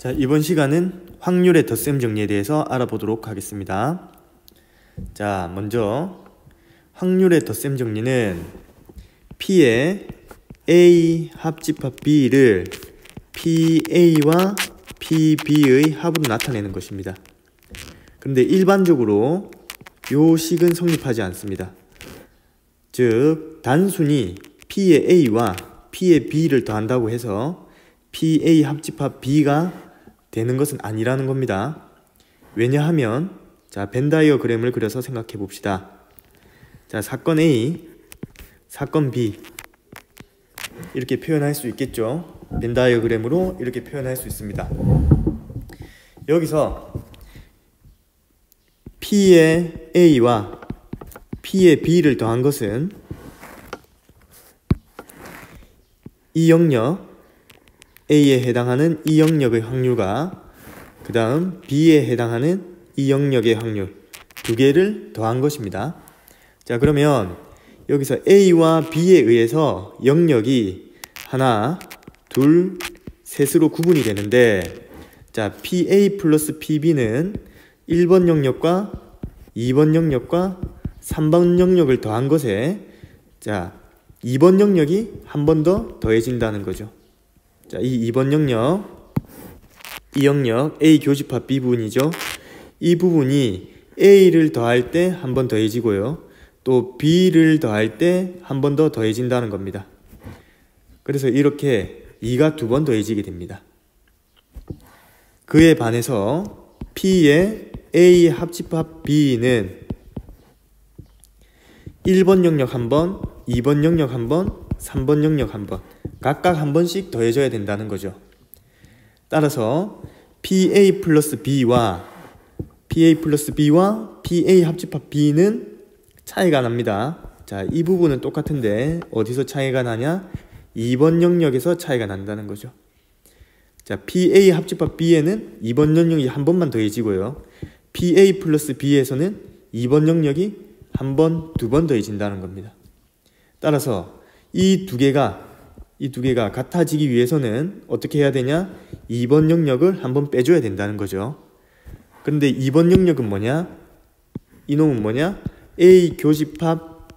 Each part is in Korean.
자, 이번 시간은 확률의 덧셈 정리에 대해서 알아보도록 하겠습니다. 자, 먼저 확률의 덧셈 정리는 P의 A 합집합 B를 PA와 PB의 합으로 나타내는 것입니다. 그런데 일반적으로 요 식은 성립하지 않습니다. 즉, 단순히 P의 A와 P의 B를 더한다고 해서 PA 합집합 B가 되는 것은 아니라는 겁니다. 왜냐하면 자, 벤다이어그램을 그려서 생각해 봅시다. 자, 사건 A, 사건 B 이렇게 표현할 수 있겠죠. 벤다이어그램으로 이렇게 표현할 수 있습니다. 여기서 P의 A와 P의 B를 더한 것은 이 영역 A에 해당하는 이 영역의 확률과 그 다음 B에 해당하는 이 영역의 확률 두 개를 더한 것입니다. 자, 그러면 여기서 A와 B에 의해서 영역이 하나, 둘, 셋으로 구분이 되는데, 자, PA 플러스 PB는 1번 영역과 2번 영역과 3번 영역을 더한 것에 자, 2번 영역이 한 번 더 더해진다는 거죠. 자, 이 2번 영역, 이 영역 A 교집합 B 부분이죠. 이 부분이 A를 더할 때 한 번 더해지고요. 또 B를 더할 때 한 번 더 더해진다는 겁니다. 그래서 이렇게 2가 두 번 더해지게 됩니다. 그에 반해서 P의 A 합집합 B는 1번 영역 한 번, 2번 영역 한 번, 3번 영역 한 번 각각 한 번씩 더해져야 된다는 거죠. 따라서 PA 플러스 B와 PA 합집합 B는 차이가 납니다. 자, 이 부분은 똑같은데 어디서 차이가 나냐? 2번 영역에서 차이가 난다는 거죠. 자, PA 합집합 B에는 2번 영역이 한 번만 더해지고요. PA 플러스 B에서는 2번 영역이 한 번, 두 번 더해진다는 겁니다. 따라서 이 두 개가 같아지기 위해서는 어떻게 해야 되냐? 2번 영역을 한번 빼줘야 된다는 거죠. 그런데 2번 영역은 뭐냐? 이놈은 뭐냐? A 교집합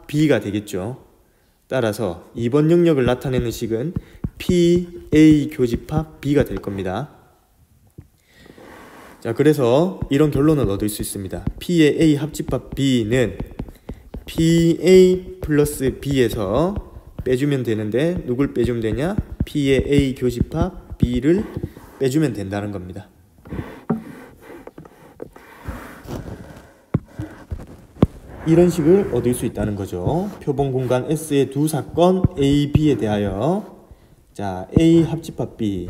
B가 되겠죠. 따라서 2번 영역을 나타내는 식은 PA 교집합 B가 될 겁니다. 자, 그래서 이런 결론을 얻을 수 있습니다. P의 A 합집합 B는 PA 플러스 B에서 빼주면 되는데 누굴 빼주면 되냐? P의 A 교집합 B를 빼주면 된다는 겁니다. 이런 식을 얻을 수 있다는 거죠. 표본 공간 S의 두 사건 A, B에 대하여 자, A 합집합 B,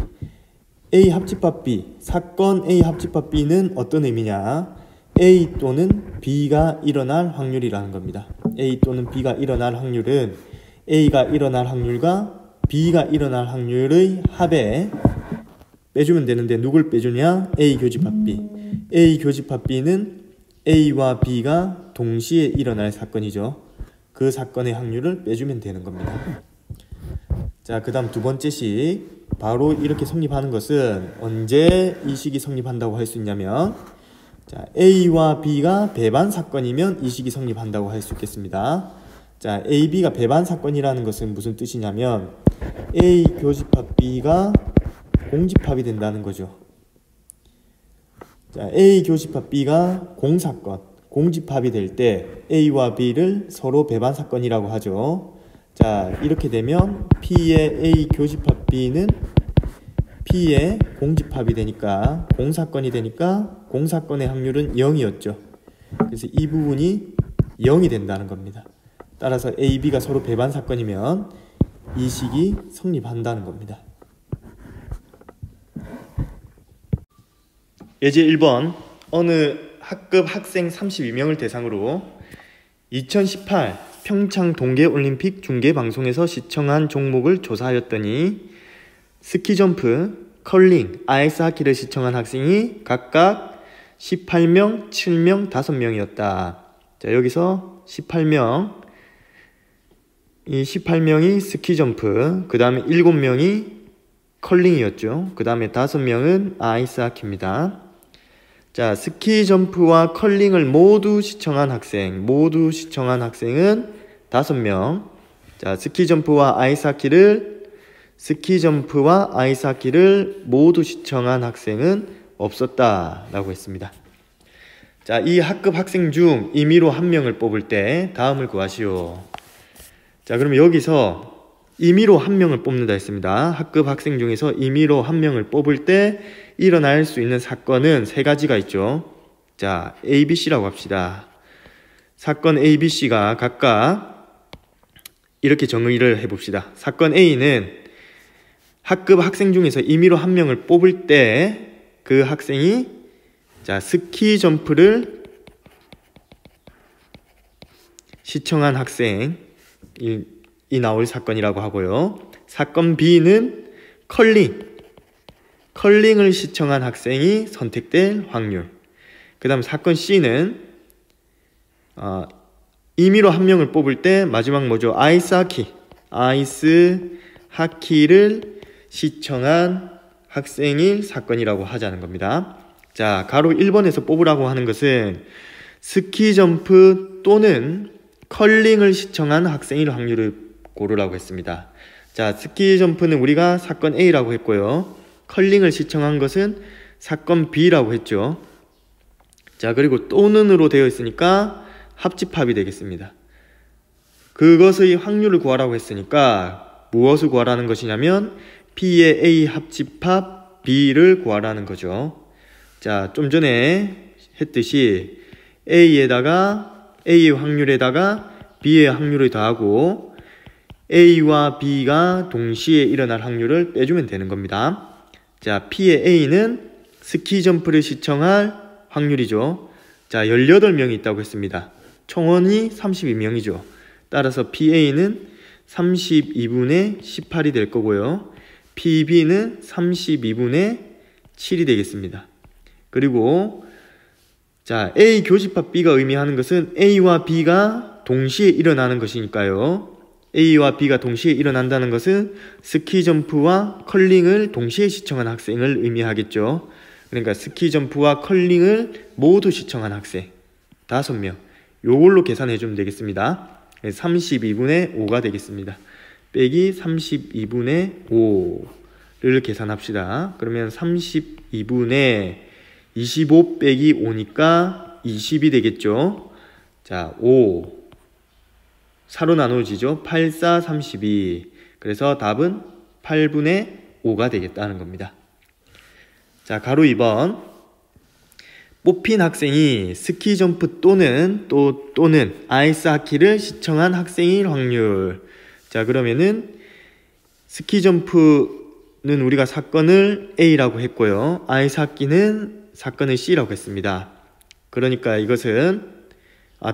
A 합집합 B, 사건 A 합집합 B는 어떤 의미냐? A 또는 B가 일어날 확률이라는 겁니다. A 또는 B가 일어날 확률은 A가 일어날 확률과 B가 일어날 확률의 합에 빼주면 되는데 누굴 빼주냐? A 교집합 B. A 교집합 B는 A와 B가 동시에 일어날 사건이죠. 그 사건의 확률을 빼주면 되는 겁니다. 자, 그 다음 두 번째 식. 바로 이렇게 성립하는 것은 언제 이 식이 성립한다고 할 수 있냐면 자, A와 B가 배반 사건이면 이 식이 성립한다고 할 수 있겠습니다. 자, A, B가 배반 사건이라는 것은 무슨 뜻이냐면 A 교집합 B가 공집합이 된다는 거죠. 자, A 교집합 B가 공사건, 공집합이 될 때 A와 B를 서로 배반 사건이라고 하죠. 자, 이렇게 되면 P의 A 교집합 B는 P의 공집합이 되니까 공사건이 되니까 공사건의 확률은 0이었죠. 그래서 이 부분이 0이 된다는 겁니다. 따라서 A, B가 서로 배반 사건이면 이 식이 성립한다는 겁니다. 예제 1번 어느 학급 학생 32명을 대상으로 2018 평창 동계올림픽 중계방송에서 시청한 종목을 조사하였더니 스키점프, 컬링, 아이스하키를 시청한 학생이 각각 18명, 7명, 5명이었다. 자, 여기서 18명, 이 18명이 스키점프, 그 다음에 7명이 컬링이었죠. 그 다음에 5명은 아이스하키입니다. 자, 스키 점프와 컬링을 모두 시청한 학생은 5명. 자, 스키 점프와 아이스하키를 모두 시청한 학생은 없었다 라고 했습니다. 자, 이 학급 학생 중 임의로 한 명을 뽑을 때 다음을 구하시오. 자, 그러면 여기서 임의로 한 명을 뽑는다 했습니다. 학급 학생 중에서 임의로 한 명을 뽑을 때 일어날 수 있는 사건은 3가지가 있죠. 자, ABC라고 합시다. 사건 ABC가 각각 이렇게 정의를 해봅시다. 사건 A는 학급 학생 중에서 임의로 한 명을 뽑을 때 그 학생이 자, 스키 점프를 시청한 학생이 나올 사건이라고 하고요. 사건 B는 컬링을 시청한 학생이 선택될 확률. 그 다음 사건 C는 임의로 한 명을 뽑을 때 마지막 뭐죠? 아이스하키를 시청한 학생일 사건이라고 하자는 겁니다. 자, 가로 1번에서 뽑으라고 하는 것은 스키 점프 또는 컬링을 시청한 학생일 확률을 고르라고 했습니다. 자, 스키 점프는 우리가 사건 A라고 했고요. 컬링을 시청한 것은 사건 B라고 했죠. 자, 그리고 또는으로 되어 있으니까 합집합이 되겠습니다. 그것의 확률을 구하라고 했으니까 무엇을 구하라는 것이냐면 P의 A 합집합 B를 구하라는 거죠. 자, 좀 전에 했듯이 A의 확률에다가 B의 확률을 더하고 A와 B가 동시에 일어날 확률을 빼주면 되는 겁니다. 자, P의 A는 스키 점프를 시청할 확률이죠. 자, 18명이 있다고 했습니다. 총원이 32명이죠. 따라서 PA는 32분의 18이 될 거고요. PB는 32분의 7이 되겠습니다. 그리고 자, A 교집합 B가 의미하는 것은 A와 B가 동시에 일어나는 것이니까요. A와 B가 동시에 일어난다는 것은 스키 점프와 컬링을 동시에 시청한 학생을 의미하겠죠. 그러니까 스키 점프와 컬링을 모두 시청한 학생 5명. 요걸로 계산해 주면 되겠습니다. 32분의 5가 되겠습니다. 빼기 32분의 5를 계산합시다. 그러면 32분의 25 빼기 5니까 20이 되겠죠. 자, 5 4로 나누어지죠. 8, 4, 32. 그래서 답은 8분의 5가 되겠다는 겁니다. 자, 가로 2번. 뽑힌 학생이 스키 점프 또는 아이스하키를 시청한 학생일 확률. 자, 그러면은 스키 점프는 우리가 사건을 A라고 했고요. 아이스하키는 사건을 C라고 했습니다. 그러니까 이것은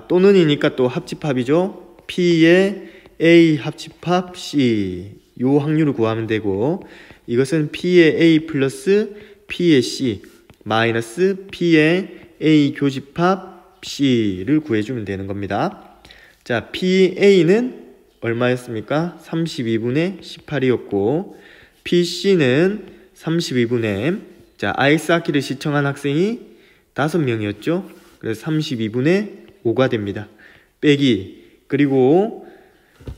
또는이니까 또 합집합이죠. P의 A 합집합 C 요 확률을 구하면 되고, 이것은 P의 A 플러스 P의 C 마이너스 P의 A 교집합 C를 구해주면 되는 겁니다. 자, PA는 얼마였습니까? 32분의 18이었고 PC는 32분의 자, 아이스하키를 시청한 학생이 5명이었죠. 그래서 32분의 5가 됩니다. 빼기 그리고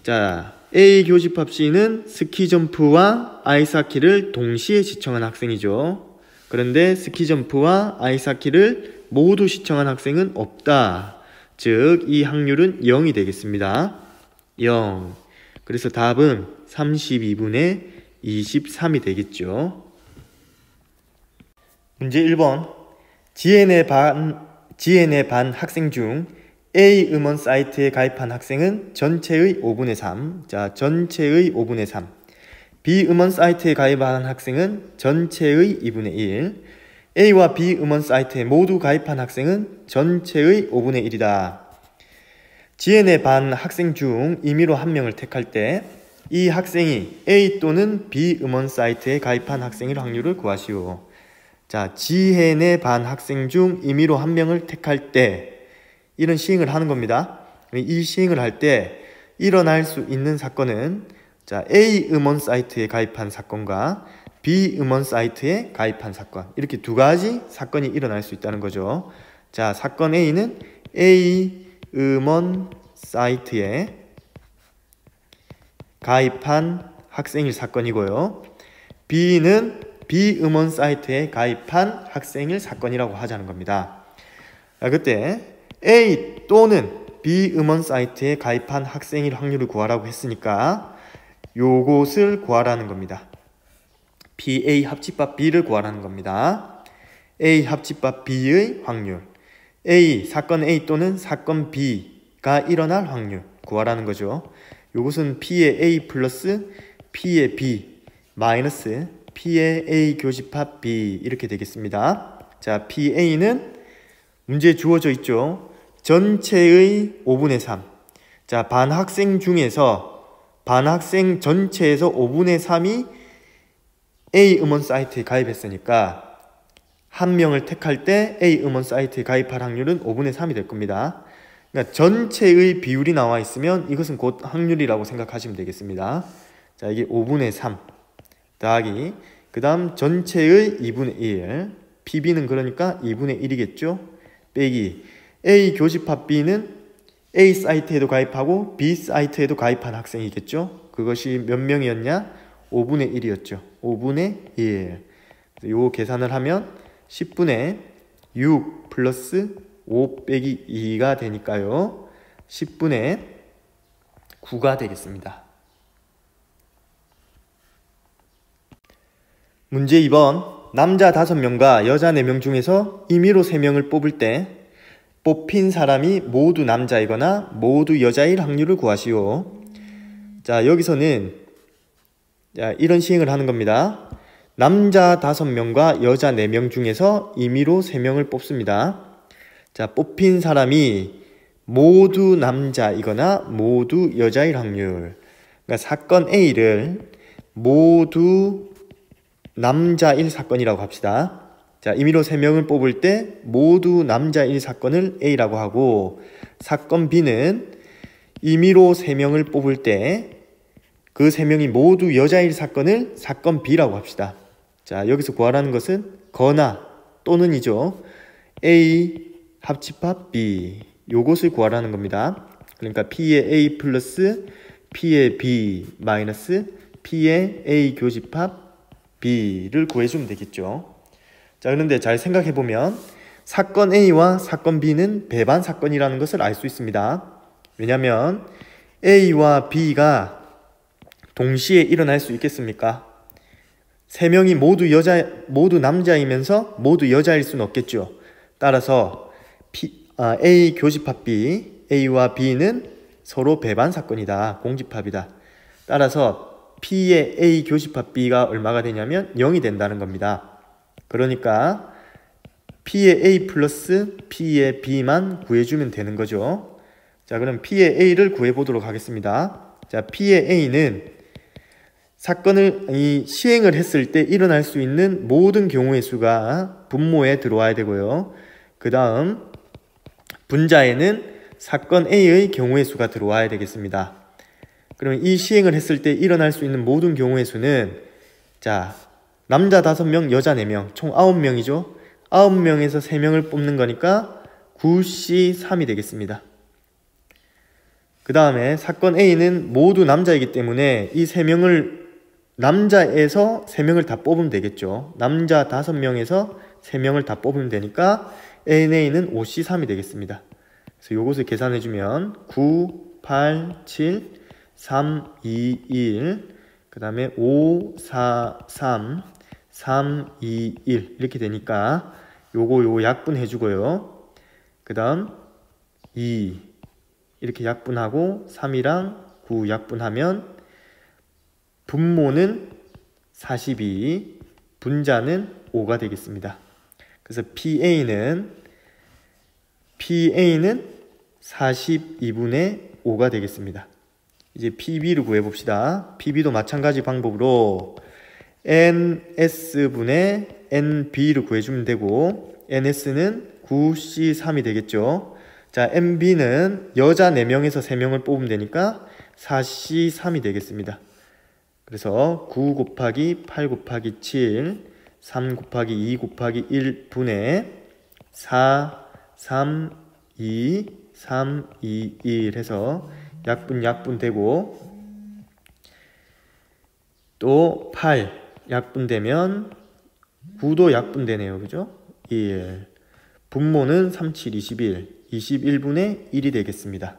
자, A 교집합 C는 스키 점프와 아이스하키를 동시에 시청한 학생이죠. 그런데 스키 점프와 아이스하키를 모두 시청한 학생은 없다. 즉, 이 확률은 0이 되겠습니다. 0. 그래서 답은 32분의 23이 되겠죠. 문제 1번. 지엔의 반 학생 중 A 음원 사이트에 가입한 학생은 전체의 5분의 3. 자, 전체의 5분의 3. B 음원 사이트에 가입한 학생은 전체의 2분의 1. A와 B 음원 사이트에 모두 가입한 학생은 전체의 5분의 1이다. 지엔의 반 학생 중 임의로 한 명을 택할 때 이 학생이 A 또는 B 음원 사이트에 가입한 학생일 확률을 구하시오. 자, 지엔의 반 학생 중 임의로 한 명을 택할 때 이런 시행을 하는 겁니다. 이 시행을 할 때 일어날 수 있는 사건은 자, A 음원 사이트에 가입한 사건과 비음원 사이트에 가입한 사건. 이렇게 두 가지 사건이 일어날 수 있다는 거죠. 자, 사건 A는 A 음원 사이트에 가입한 학생일 사건이고요. B는 비음원 사이트에 가입한 학생일 사건이라고 하자는 겁니다. 자, 그때 A 또는 비음원 사이트에 가입한 학생일 확률을 구하라고 했으니까 요것을 구하라는 겁니다. PA 합집합 B를 구하라는 겁니다. A 합집합 B의 확률, A, 사건 A 또는 사건 B가 일어날 확률 구하라는 거죠. 요것은 P의 A 플러스 P의 B 마이너스 P의 A 교집합 B 이렇게 되겠습니다. 자, PA는 문제에 주어져 있죠. 전체의 5분의 3. 자, 반학생 중에서 반학생 전체에서 5분의 3이 A 음원 사이트에 가입했으니까 한 명을 택할 때 A 음원 사이트에 가입할 확률은 5분의 3이 될 겁니다. 그러니까 전체의 비율이 나와 있으면 이것은 곧 확률이라고 생각하시면 되겠습니다. 자, 이게 5분의 3 더하기 그 다음 전체의 2분의 1 PB는 그러니까 2분의 1이겠죠. 빼기 A 교집합 B는 A 사이트에도 가입하고 B 사이트에도 가입한 학생이겠죠. 그것이 몇 명이었냐? 5분의 1이었죠. 5분의 1. 요 계산을 하면 10분의 6 플러스 5 빼기 2가 되니까요. 10분의 9가 되겠습니다. 문제 2번. 남자 5명과 여자 4명 중에서 임의로 3명을 뽑을 때 뽑힌 사람이 모두 남자이거나 모두 여자일 확률을 구하시오. 자, 여기서는 이런 시행을 하는 겁니다. 남자 5명과 여자 4명 중에서 임의로 3명을 뽑습니다. 자, 뽑힌 사람이 모두 남자이거나 모두 여자일 확률. 그러니까 사건 A를 모두 남자일 사건이라고 합시다. 자, 임의로 3명을 뽑을 때 모두 남자일 사건을 A라고 하고, 사건 B는 임의로 3명을 뽑을 때 그 3명이 모두 여자일 사건을 사건 B라고 합시다. 자, 여기서 구하라는 것은 거나 또는이죠. A 합집합 B 요것을 구하라는 겁니다. 그러니까 P의 A 플러스 P의 B 마이너스 P의 A 교집합 B를 구해주면 되겠죠. 자, 그런데 잘 생각해보면 사건 A와 사건 B는 배반 사건이라는 것을 알 수 있습니다. 왜냐하면 A와 B가 동시에 일어날 수 있겠습니까? 3명이 모두 남자이면서 모두 여자일 수는 없겠죠. 따라서 A 교집합 B, A와 B는 서로 배반 사건이다. 공집합이다. 따라서 P의 A 교집합 B가 얼마가 되냐면 0이 된다는 겁니다. 그러니까 P의 A 플러스 P의 B만 구해주면 되는 거죠. 자, 그럼 P의 A를 구해보도록 하겠습니다. 자, P의 A는 사건을 시행을 했을 때 일어날 수 있는 모든 경우의 수가 분모에 들어와야 되고요. 그 다음 분자에는 사건 A의 경우의 수가 들어와야 되겠습니다. 그러면 이 시행을 했을 때 일어날 수 있는 모든 경우의 수는, 자, 남자 5명, 여자 4명, 총 9명이죠. 9명에서 3명을 뽑는 거니까 9C3이 되겠습니다. 그 다음에 사건 A는 모두 남자이기 때문에 이 3명을 남자에서 3명을 다 뽑으면 되겠죠. 남자 5명에서 3명을 다 뽑으면 되니까 NA는 5C3이 되겠습니다. 그래서 요것을 계산해주면 9, 8, 7, 3, 2, 1, 그 다음에 5, 4, 3, 3, 2, 1 이렇게 되니까 요거 약분해주고요. 그 다음 2 이렇게 약분하고 3이랑 9 약분하면 분모는 42, 분자는 5가 되겠습니다. 그래서 PA는 42분의 5가 되겠습니다. 이제 PB를 구해봅시다. PB도 마찬가지 방법으로 NS분의 NB를 구해주면 되고, NS는 9C3이 되겠죠. 자, NB는 여자 4명에서 3명을 뽑으면 되니까 4C3이 되겠습니다. 그래서 9 곱하기 8 곱하기 7, 3 곱하기 2 곱하기 1분의 4, 3, 2, 3, 2, 1 해서 약분 되고, 또 8 약분되면 9도 약분되네요. 그죠? 1. 분모는 3, 7, 21. 21분의 1이 되겠습니다.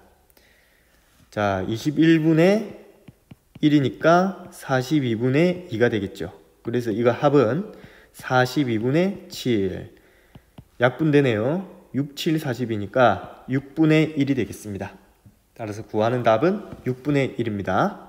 자, 21분의 1이니까 42분의 2가 되겠죠. 그래서 이거 합은 42분의 7. 약분되네요. 6, 7, 40이니까 6분의 1이 되겠습니다. 따라서 구하는 답은 6분의 1입니다.